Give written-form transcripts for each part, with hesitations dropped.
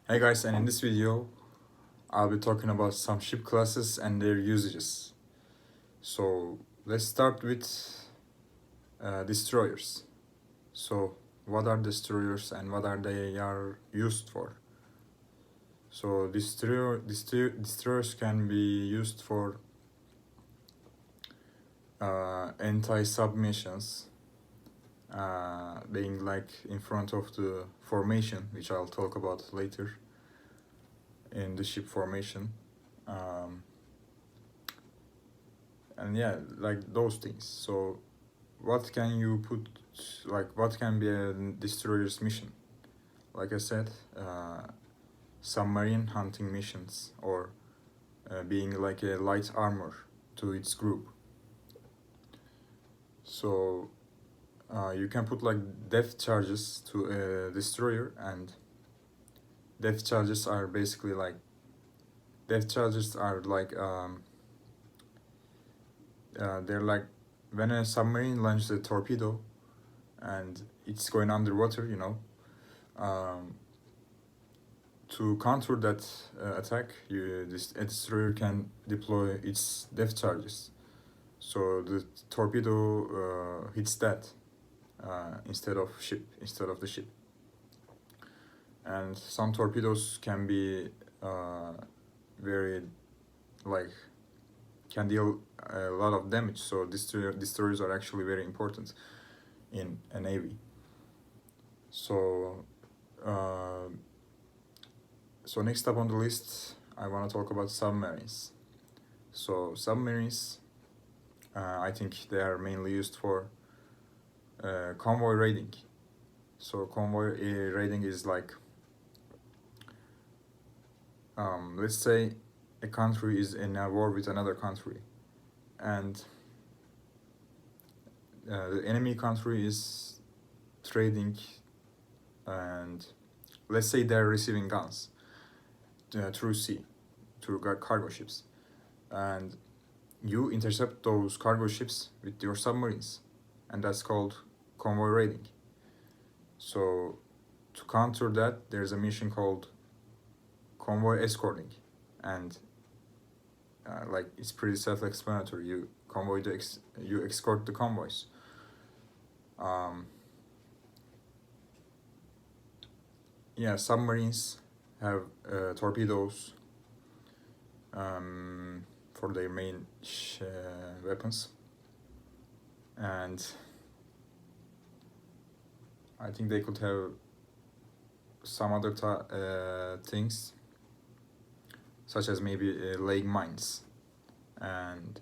Hey guys, and in this video, I'll be talking about some ship classes and their usages. So let's start with destroyers. So what are destroyers and what are they are used for? So destroyers can be used for anti-submissions, being like in front of the formation, which I'll talk about later in the ship formation. And yeah, like those things. So what can you put, like what can be a destroyer's mission? Like I said, submarine hunting missions, or being like a light armor to its group. So you can put like depth charges to a destroyer, and depth charges are basically like they're like when a submarine launches a torpedo and it's going underwater, to counter that attack, a destroyer can deploy its depth charges. So the torpedo hits that instead of the ship. And some torpedoes can be very like can deal a lot of damage. So destroyers are actually very important in a navy. So next up on the list, I want to talk about submarines. So submarines, I think they are mainly used for convoy raiding. So convoy raiding is like, let's say a country is in a war with another country, and the enemy country is trading, and let's say they're receiving guns through sea, through cargo ships, and you intercept those cargo ships with your submarines, and that's called convoy raiding. So to counter that, there's a mission called convoy escorting, and like it's pretty self-explanatory. You escort the convoys. Yeah, submarines have torpedoes for their main weapons, and I think they could have some other things, such as maybe laying mines, and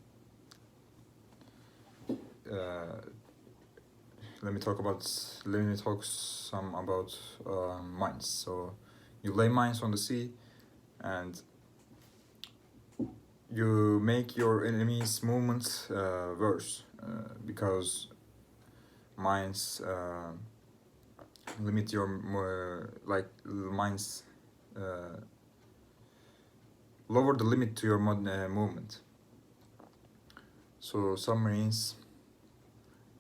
let me talk some about mines. So you lay mines on the sea, and you make your enemy's movement worse because mines limit your mines lower the limit to your movement. So submarines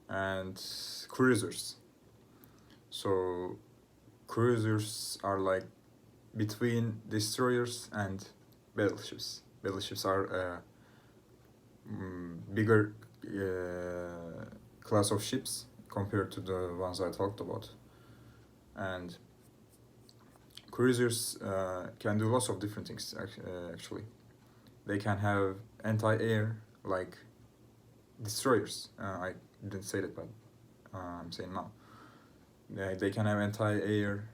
and cruisers. So cruisers are like between destroyers and battleships. Battleships are bigger class of ships compared to the ones I talked about. And cruisers can do lots of different things actually. They can have anti-air like destroyers. I didn't say that, but I'm saying now. They can have anti-air.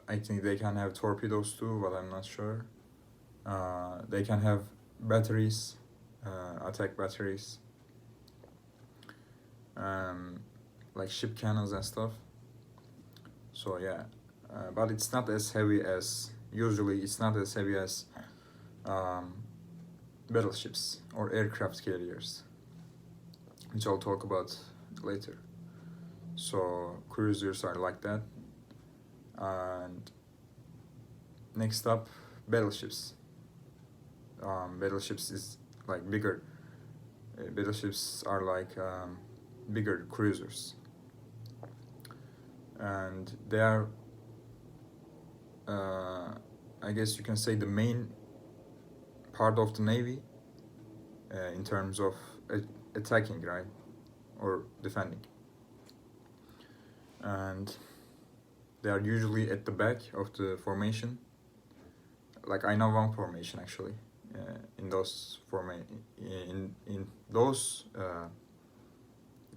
I think they can have torpedoes too, but I'm not sure. They can have batteries, attack batteries, like ship cannons and stuff. So yeah, but it's not as heavy as battleships or aircraft carriers, which I'll talk about later. So cruisers are like that. And next up, battleships. Battleships is like bigger. Battleships are like bigger cruisers, and they are I guess you can say the main part of the navy in terms of attacking, right, or defending. And they are usually at the back of the formation. Like I know one formation actually. In those in those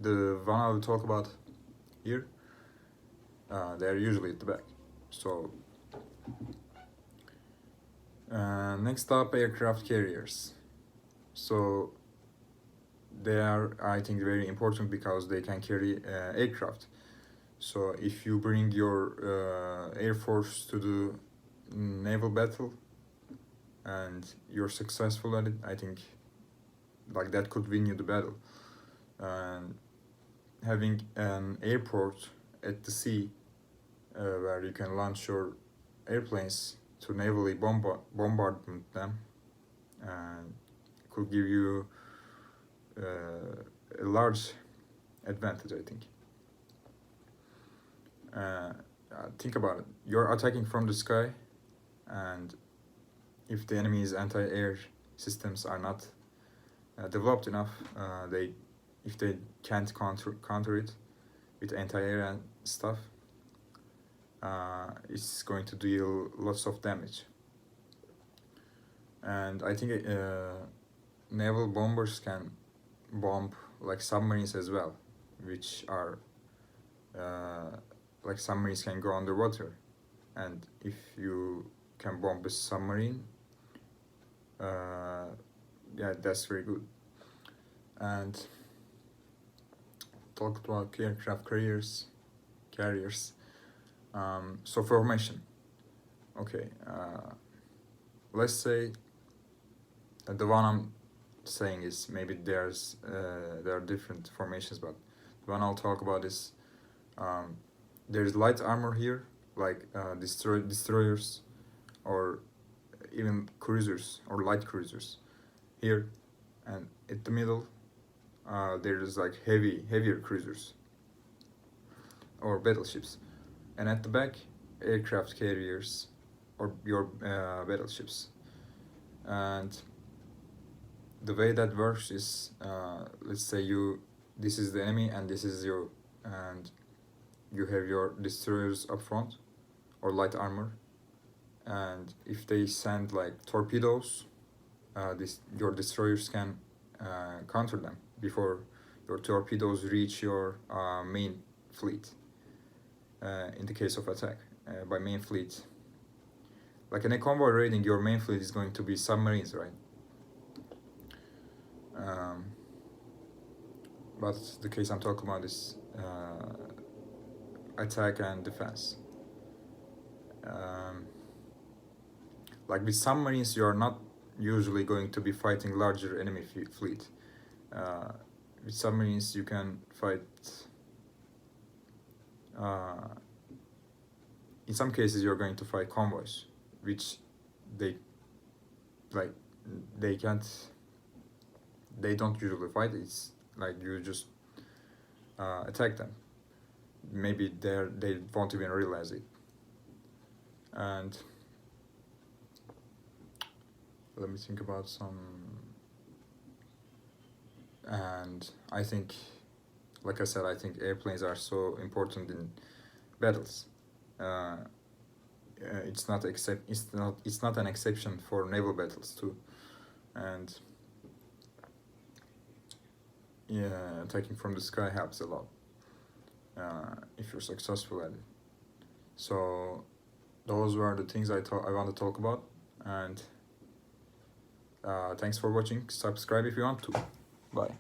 the one I will talk about here, they are usually at the back. So next up, aircraft carriers. So they are, I think, very important because they can carry aircraft. So if you bring your air force to the naval battle and you're successful at it, I think like that could win you the battle. And having an airport at the sea where you can launch your airplanes to navally bombard them could give you a large advantage, I think. Think about it. You're attacking from the sky, and if the enemy's anti-air systems are not developed enough, if they can't counter it with anti-air and stuff, it's going to deal lots of damage. And I think naval bombers can bomb like submarines as well, which are like submarines can go underwater, and if you can bomb a submarine, yeah, that's very good. And talked about aircraft carriers. So formation. Okay, let's say that the one I'm saying is maybe there are different formations, but the one I'll talk about is there's light armor here, like destroyers or even cruisers or light cruisers here, and at the middle there's like heavier cruisers or battleships, and at the back aircraft carriers or your battleships. And the way that works is let's say this is the enemy and this is you, and you have your destroyers up front or light armor, and if they send like torpedoes, your destroyers can counter them before your torpedoes reach your main fleet. In the case of attack by main fleet, like in a convoy raiding, your main fleet is going to be submarines, right? But the case I'm talking about is attack and defense. Like with submarines, you are not usually going to be fighting larger enemy fleet. With submarines, you can fight. In some cases, you're going to fight convoys, which they don't usually fight. It's like you just attack them. Maybe they won't even realize it. And let me think about some. And I think, like I said, I think airplanes are so important in battles. It's not an exception for naval battles too. And yeah, attacking from the sky helps a lot if you're successful at it. So those were the things I want to talk about, and thanks for watching. Subscribe if you want to. Bye.